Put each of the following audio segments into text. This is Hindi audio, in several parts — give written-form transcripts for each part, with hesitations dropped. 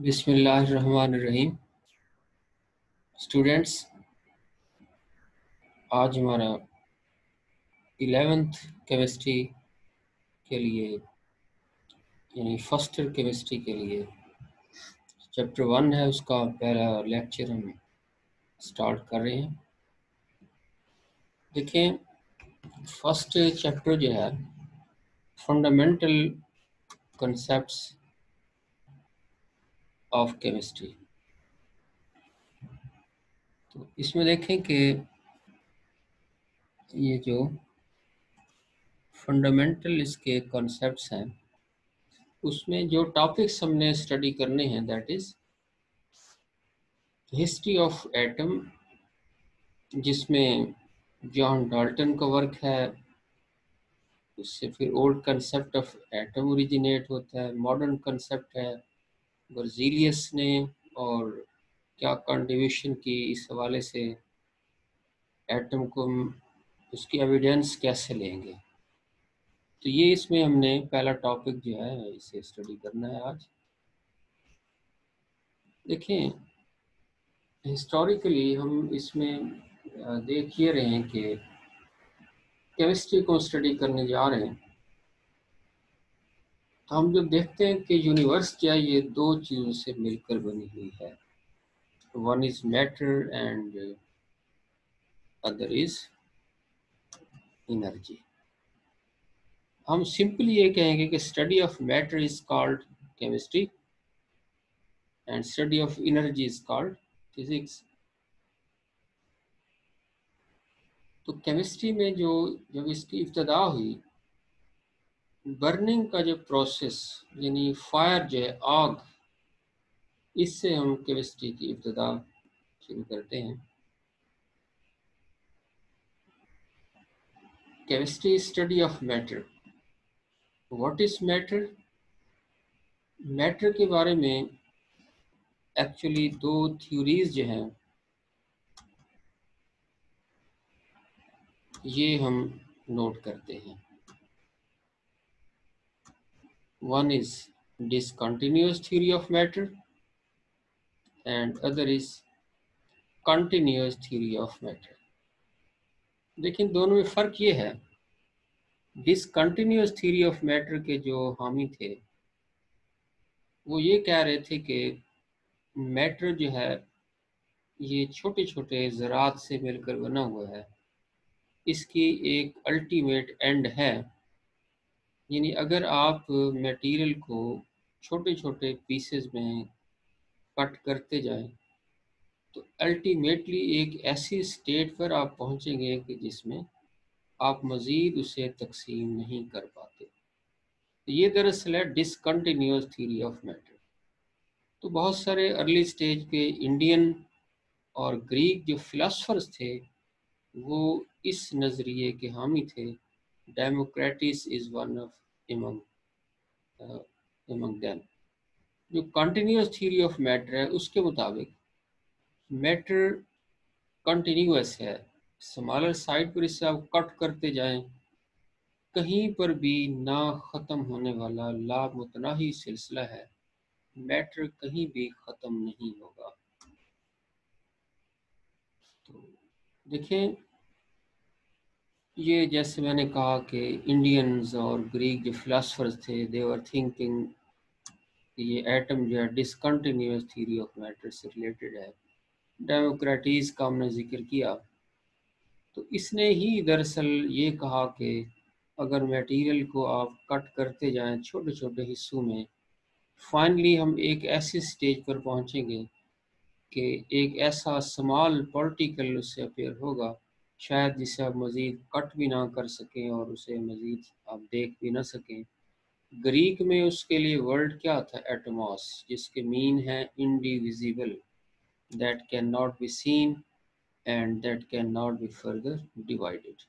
बिस्मिल्लाहिर्रहमानिर्रहीम। स्टूडेंट्स, आज हमारा 11th केमिस्ट्री के लिए यानी फर्स्ट ईयर केमिस्ट्री के लिए चैप्टर 1 है, उसका पहला लेक्चर हम स्टार्ट कर रहे हैं। देखें, फर्स्ट चैप्टर जो है फंडामेंटल कॉन्सेप्ट्स ऑफ केमिस्ट्री। तो इसमें देखें कि ये जो फंडामेंटल इसके कॉन्सेप्ट्स हैं उसमें जो टॉपिक्स हमने स्टडी करने हैं that is history of atom, जिसमें जॉन डाल्टन का वर्क है। उससे फिर old concept of atom originate होता है, मॉडर्न कंसेप्ट है बर्जीलियस ने, और क्या कंट्रीब्यूशन की इस हवाले से एटम को हम उसकी एविडेंस कैसे लेंगे। तो ये इसमें हमने पहला टॉपिक जो है इसे स्टडी करना है आज। देखें, हिस्टोरिकली हम इसमें देख ये रहे हैं कि केमिस्ट्री को स्टडी करने जा रहे हैं तो हम जब देखते हैं कि यूनिवर्स क्या ये दो चीज़ों से मिलकर बनी हुई है, one is matter and other is energy. हम सिंपली ये कहेंगे कि study of matter is called chemistry and study of energy is called physics. तो केमिस्ट्री में जो जब इसकी इब्तदा हुई, बर्निंग का जो प्रोसेस यानी फायर जो है आग, इससे हम केमिस्ट्री की इब्तदा शुरू करते हैं। Chemistry study of matter. What is matter? Matter के बारे में एक्चुअली दो थ्योरीज जो हैं ये हम नोट करते हैं। One is discontinuous theory of matter and other is continuous theory of matter. लेकिन दोनों में फ़र्क ये है, डिसकंटिन्यूअस थ्योरी ऑफ मैटर के जो हामी थे वो ये कह रहे थे कि मैटर जो है ये छोटे छोटे ज़रात से मिलकर बना हुआ है, इसकी एक अल्टीमेट एंड है। यानी अगर आप मटेरियल को छोटे छोटे पीसेस में कट करते जाएं तो अल्टीमेटली एक ऐसी स्टेट पर आप पहुंचेंगे कि जिसमें आप मज़ीद उसे तकसीम नहीं कर पाते। तो ये दरअसल है डिसकंटिन्यूअस थ्योरी ऑफ मैटर। तो बहुत सारे अर्ली स्टेज के इंडियन और ग्रीक जो फिलासफर्स थे वो इस नज़रिए के हामी थे। Democracies is one of among them। जो कंटिन्यूअस थ्योरी ऑफ मैटर है उसके मुताबिक मैटर कंटिन्यूअस है, स्मॉलर साइड पर इससे आप कट करते जाएं कहीं पर भी ना ख़त्म होने वाला लामुतनाही सिलसिला है, मैटर कहीं भी ख़त्म नहीं होगा। तो देखें, ये जैसे मैंने कहा कि इंडियंस और ग्रीक जो फिलासफर्स थे दे वर थिंकिंग कि ये एटम जो है डिसकंटिन्यूअस थ्योरी ऑफ मैटर से रिलेटेड है। डेमोक्रेटिस का हमने जिक्र किया, तो इसने ही दरअसल ये कहा कि अगर मटेरियल को आप कट करते जाएं छोटे छोटे हिस्सों में, फाइनली हम एक ऐसी स्टेज पर पहुंचेंगे कि एक ऐसा स्मॉल पार्टिकल उससे अपीयर होगा शायद जिसे आप मज़ीद कट भी ना कर सकें और उसे मज़ीद आप देख भी ना सकें। ग्रीक में उसके लिए वर्ड क्या था? एटमॉस, जिसके मीन है indivisible, that can not be seen and that can not be further divided.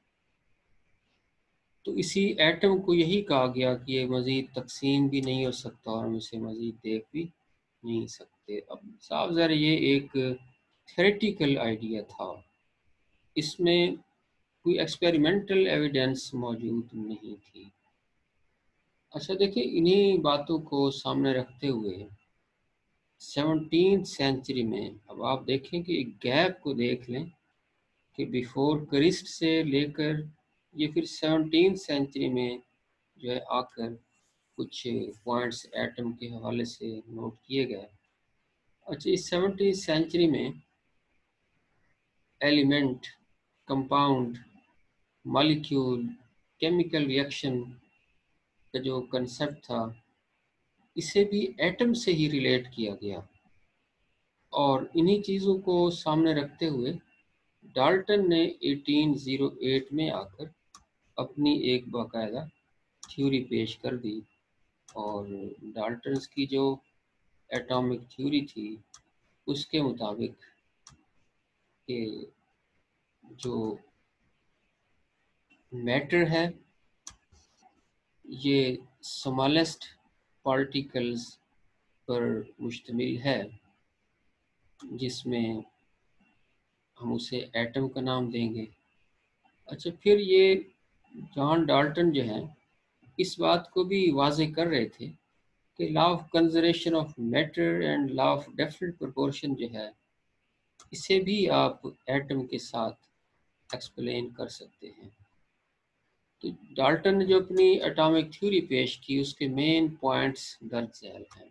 तो इसी एटम को यही कहा गया कि ये मज़ीद तकसीम भी नहीं हो सकता और हम इसे मज़ीद देख भी नहीं सकते। अब साफ ज़रा ये एक थ्योरेटिकल आइडिया था, इसमें कोई एक्सपेरिमेंटल एविडेंस मौजूद नहीं थी। अच्छा देखिए, इन्हीं बातों को सामने रखते हुए 17th सेंचुरी में, अब आप देखें कि गैप को देख लें कि बिफोर क्रिस्ट से लेकर ये फिर 17th सेंचुरी में जो है आकर कुछ पॉइंट्स एटम के हवाले से नोट किए गए। अच्छा, इस 17th सेंचुरी में element, compound, molecule, chemical reaction का जो कंसेप्ट था, इसे भी एटम से ही रिलेट किया गया। और इन्हीं चीज़ों को सामने रखते हुए डाल्टन ने 1808 में आकर अपनी एक बाकायदा थ्योरी पेश कर दी। और डाल्टन्स की जो एटॉमिक थ्योरी थी उसके मुताबिक कि जो मैटर है ये स्मॉलेस्ट पार्टिकल्स पर मुश्तमिल है, जिसमें हम उसे एटम का नाम देंगे। अच्छा, फिर ये जॉन डाल्टन जो हैं इस बात को भी वाज़ेह कर रहे थे कि law of conservation of matter and law of definite proportion जो है, इसे भी आप एटम के साथ एक्सप्लेन कर सकते हैं। तो डाल्टन ने जो अपनी एटॉमिक थ्योरी पेश की उसके मेन पॉइंट्स दर्ज झैल हैं।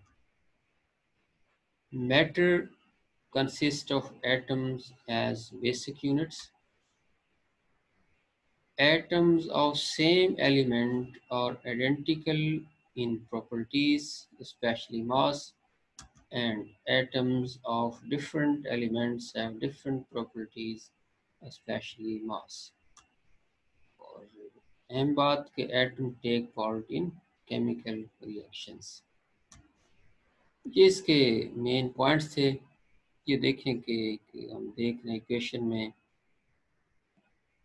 Matter consists of atoms as basic units. Atoms of same element are identical in properties, especially mass, and atoms of different elements have different properties, especially mass. और अहम बात कि atom take part in chemical reactions. ये इसके मेन पॉइंट्स थे। ये देखें कि हम देख रहे हैं इक्वेशन में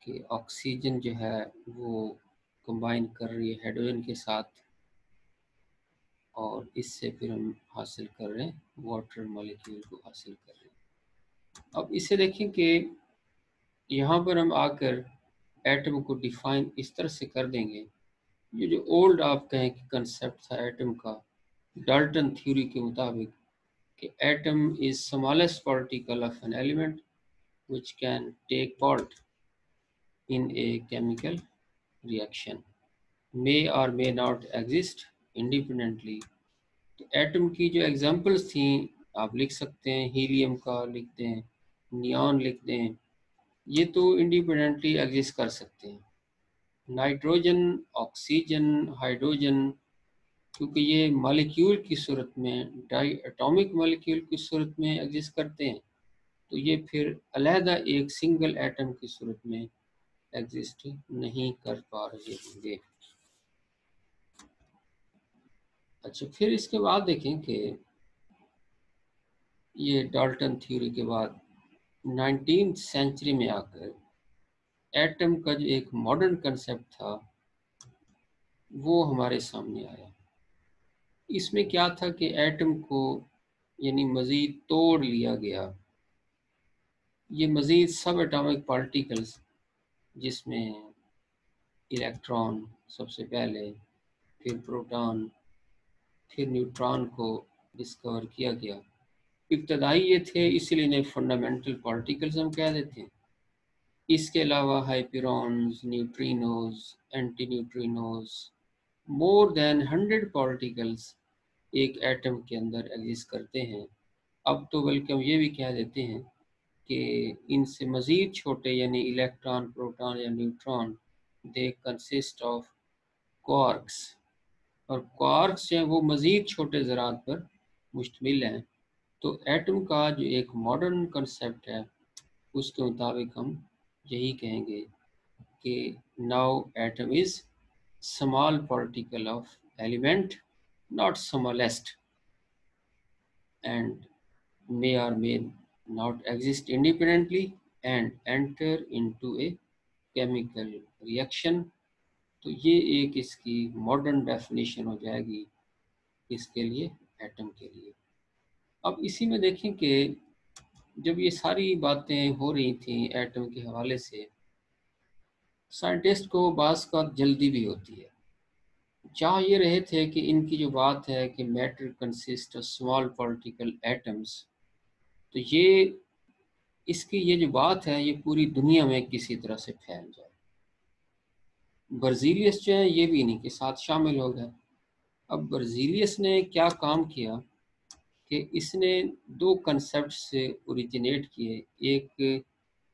कि ऑक्सीजन जो है वो कंबाइन कर रही है हाइड्रोजन के साथ, और इससे फिर हम हासिल कर रहे हैं वाटर मॉलिक्यूल को हासिल कर रहे हैं। अब इसे देखें कि यहाँ पर हम आकर एटम को डिफाइन इस तरह से कर देंगे। ये जो ओल्ड आप कहें कि कंसेप्ट था एटम का, डाल्टन थ्योरी के मुताबिक कि atom is smallest particle of an element which can take part in a chemical reaction, may or may not exist independently। तो एटम की जो एग्जांपल्स थी आप लिख सकते हैं, हीलियम का लिख दें, नियॉन लिख दें, ये तो इंडिपेंडेंटली एग्जिस्ट कर सकते हैं। नाइट्रोजन, ऑक्सीजन, हाइड्रोजन, क्योंकि ये मॉलिक्यूल की सूरत में, डाई एटॉमिक मॉलिक्यूल की सूरत में एग्जिस्ट करते हैं, तो ये फिर अलहदा एक सिंगल एटम की सूरत में एग्जिस्ट नहीं कर पा रहे होंगे। अच्छा, फिर इसके बाद देखें कि ये डाल्टन थ्योरी के बाद 19th सेंचुरी में आकर एटम का जो एक मॉडर्न कंसेप्ट था वो हमारे सामने आया। इसमें क्या था कि एटम को यानी मज़ीद तोड़ लिया गया। ये मज़ीद सब एटॉमिक पार्टिकल्स, जिसमें इलेक्ट्रॉन सबसे पहले, फिर प्रोटॉन, फिर न्यूट्रॉन को डिस्कवर किया गया। इब्तदाई ये थे, इसलिए इन्हें फंडामेंटल पार्टिकल्स हम कह देते हैं। इसके अलावा hyperons, neutrinos, anti neutrinos, more than 100 particles एक एटम के अंदर एग्जिस्ट करते हैं। अब तो बल्कि हम ये भी कह देते हैं कि इनसे मज़ीद छोटे यानी इलेक्ट्रॉन, प्रोटॉन या neutron, they consist of quarks. और क्वार्क्स जो हैं वो मज़ीद छोटे ज़रात पर मुश्तमिल हैं। तो एटम का जो एक मॉडर्न कंसेप्ट है उसके मुताबिक हम यही कहेंगे कि now atom is small particle of element, not smallest, and may or may not exist independently and enter into a chemical reaction। तो ये एक इसकी मॉडर्न डेफिनेशन हो जाएगी इसके लिए, एटम के लिए। अब इसी में देखें कि जब ये सारी बातें हो रही थी एटम के हवाले से, साइंटिस्ट को बाज़ का जल्दी भी होती है। चाह ये रहे थे कि इनकी जो बात है कि matter consist of small political atoms, तो इसकी ये जो बात है ये पूरी दुनिया में किसी तरह से फैल जाए। बर्जीलियस जो है ये भी इन्हीं के साथ शामिल हो गए। अब बर्जीलियस ने क्या काम किया कि इसने दो कंसेप्ट से ओरिजिनेट किए। एक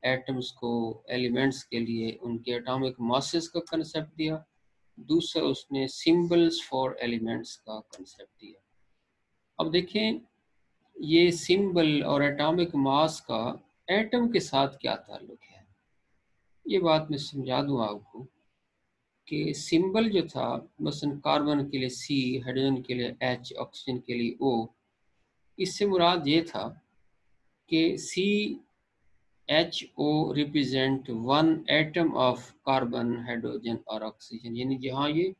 एटम्स को, एलिमेंट्स के लिए उनके एटॉमिक मासेस का कंसेप्ट दिया। दूसरा उसने सिंबल्स फॉर एलिमेंट्स का कंसेप्ट दिया। अब देखें ये सिंबल और एटॉमिक मास का एटम के साथ क्या ताल्लुक है, ये बात मैं समझा दूं आपको कि सिंबल जो था, मसलन कार्बन के लिए सी, हाइड्रोजन के लिए एच, ऑक्सीजन के लिए ओ, इससे मुराद ये था कि C H O represent one atom of carbon, hydrogen और ऑक्सीजन, यानी जहाँ ये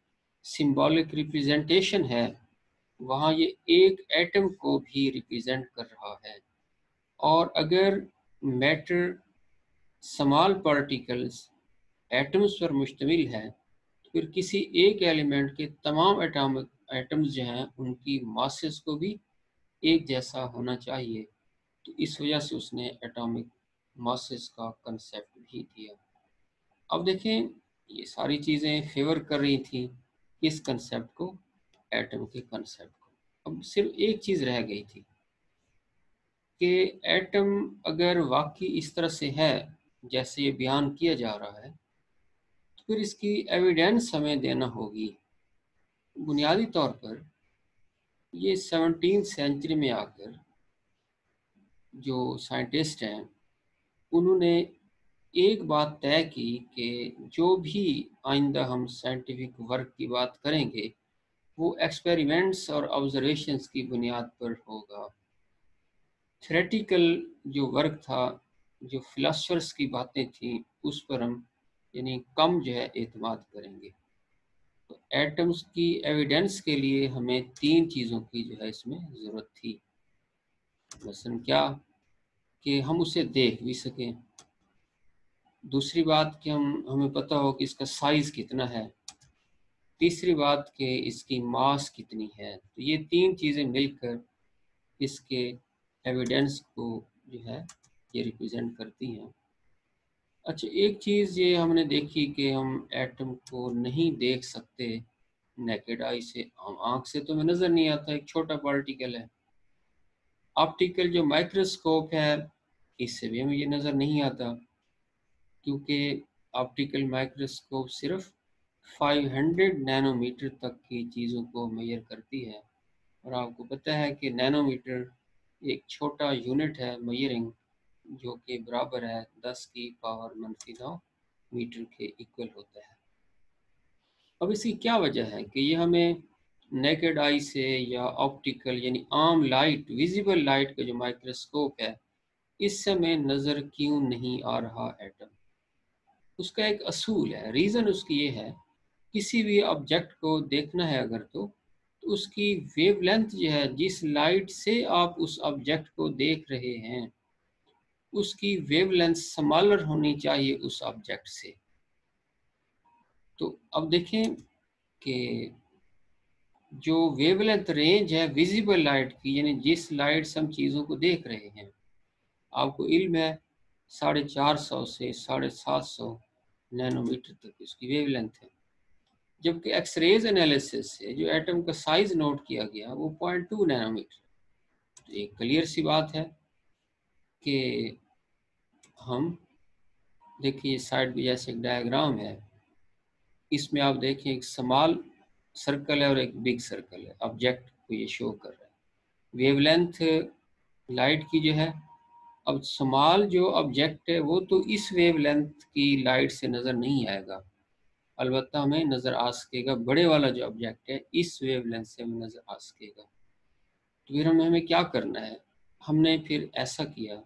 सिंबॉलिक रिप्रेजेंटेशन है वहाँ ये एक एटम को भी रिप्रेजेंट कर रहा है। और अगर मैटर स्मॉल पार्टिकल्स एटम्स पर मुश्तमिल है तो फिर किसी एक एलिमेंट के तमाम एटॉमिक एटम्स जो हैं उनकी मासेस को भी एक जैसा होना चाहिए। तो इस वजह से उसने एटॉमिक मासेस का कंसेप्ट भी दिया। अब देखें ये सारी चीज़ें फेवर कर रही थी किस कंसेप्ट को, एटम के कंसेप्ट को। अब सिर्फ एक चीज़ रह गई थी कि एटम अगर वाकई इस तरह से है जैसे ये बयान किया जा रहा है तो फिर इसकी एविडेंस हमें देना होगी। बुनियादी तौर पर ये 17वीं सेंचुरी में आकर जो साइंटिस्ट हैं उन्होंने एक बात तय की कि जो भी आइंदा हम साइंटिफिक वर्क की बात करेंगे वो एक्सपेरिमेंट्स और ऑब्जर्वेशंस की बुनियाद पर होगा। थ्योरेटिकल जो वर्क था, जो फिलोसफर्स की बातें थी, उस पर हम यानी कम जो है एतमाद करेंगे। तो एटम्स की एविडेंस के लिए हमें तीन चीज़ों की जो है इसमें ज़रूरत थी। मसलन क्या कि हम उसे देख भी सकें, दूसरी बात कि हमें पता हो कि इसका साइज़ कितना है, तीसरी बात कि इसकी मास कितनी है। तो ये तीन चीज़ें मिलकर इसके एविडेंस को जो है ये रिप्रेजेंट करती हैं। अच्छा, एक चीज़ ये हमने देखी कि हम एटम को नहीं देख सकते नेकेड आई से, आँख से तो हमें नज़र नहीं आता, एक छोटा पार्टिकल है। ऑप्टिकल जो माइक्रोस्कोप है इससे भी हमें ये नज़र नहीं आता, क्योंकि ऑप्टिकल माइक्रोस्कोप सिर्फ 500 नैनोमीटर तक की चीज़ों को मेजर करती है। और आपको पता है कि नैनोमीटर एक छोटा यूनिट है मेजरिंग, जो कि बराबर है 10 की पावर -9 मीटर के इक्वल होता है। अब इसकी क्या वजह है कि ये हमें नेकेड आई से या ऑप्टिकल यानी आम लाइट, विजिबल लाइट का जो माइक्रोस्कोप है, इससे हमें नज़र क्यों नहीं आ रहा एटम। उसका एक असूल है, रीज़न उसकी ये है, किसी भी ऑब्जेक्ट को देखना है अगर तो उसकी वेवलेंथ जो है, जिस लाइट से आप उस ऑब्जेक्ट को देख रहे हैं उसकी वेवलेंथ स्मॉलर होनी चाहिए उस ऑब्जेक्ट से। तो अब देखें कि जो वेवलेंथ रेंज है विजिबल लाइट की, यानी जिस लाइट से हम चीज़ों को देख रहे हैं, आपको इल्म है 450 से 750 नैनोमीटर तक इसकी वेवलेंथ है। जबकि एक्सरेज एनालिसिस से जो एटम का साइज नोट किया गया वो 0.2 नैनोमीटर। तो एक क्लियर सी बात है कि हम देखिए साइड भी जैसे एक डायग्राम है, इसमें आप देखें एक स्मॉल सर्कल है और एक बिग सर्कल है, ऑब्जेक्ट को ये शो कर रहा है वेवलेंथ लाइट की जो है। अब स्मॉल जो ऑब्जेक्ट है वो तो इस वेवलेंथ की लाइट से नज़र नहीं आएगा, अलबत्ता हमें नज़र आ सकेगा बड़े वाला जो ऑब्जेक्ट है इस वेवलेंथ से हमें नज़र आ सकेगा। तो फिर हमें क्या करना है, हमने फिर ऐसा किया,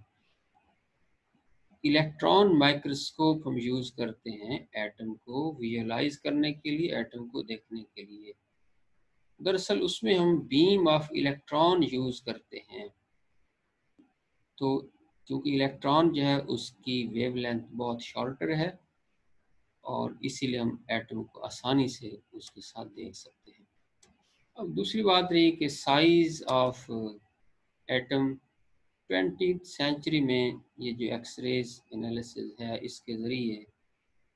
इलेक्ट्रॉन माइक्रोस्कोप हम यूज़ करते हैं एटम को विजुअलाइज करने के लिए, एटम को देखने के लिए। दरअसल उसमें हम बीम ऑफ इलेक्ट्रॉन यूज़ करते हैं। तो क्योंकि इलेक्ट्रॉन जो है उसकी वेवलेंथ बहुत शॉर्टर है और इसीलिए हम एटम को आसानी से उसके साथ देख सकते हैं। अब दूसरी बात रही कि size of atom. 20th century में ये जो एक्सरेज एनालिसिस है, इसके ज़रिए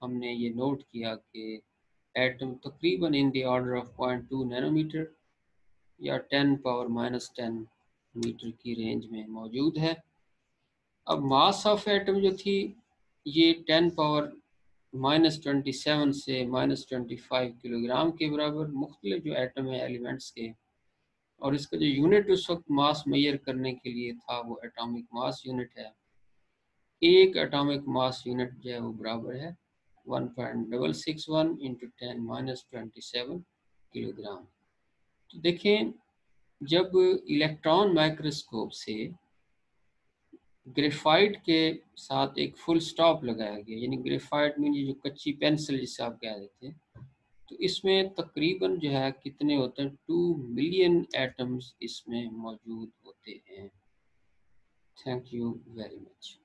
हमने ये नोट किया कि एटम तकरीबन in the order of 0.2 nanometre या 10 पावर माइनस 10 मीटर की रेंज में मौजूद है। अब मास ऑफ एटम जो थी, ये 10 पावर -27 से -25 किलोग्राम के बराबर मुख्तलिफ जो एटम है एलिमेंट्स के, और इसका जो यूनिट उस वक्त मास मेजर करने के लिए था वो एटॉमिक मास यूनिट है। एक एटॉमिक मास यूनिट जो है वो बराबर है 1.661 इंटू 10⁻27 किलोग्राम। तो देखें, जब इलेक्ट्रॉन माइक्रोस्कोप से ग्रेफाइट के साथ एक फुल स्टॉप लगाया गया, यानी ग्रेफाइट में ये जो कच्ची पेंसिल जिसे आप कह देते हैं, तो इसमें तकरीबन जो है कितने होते हैं, 2 मिलियन एटम्स इसमें मौजूद होते हैं। Thank you very much.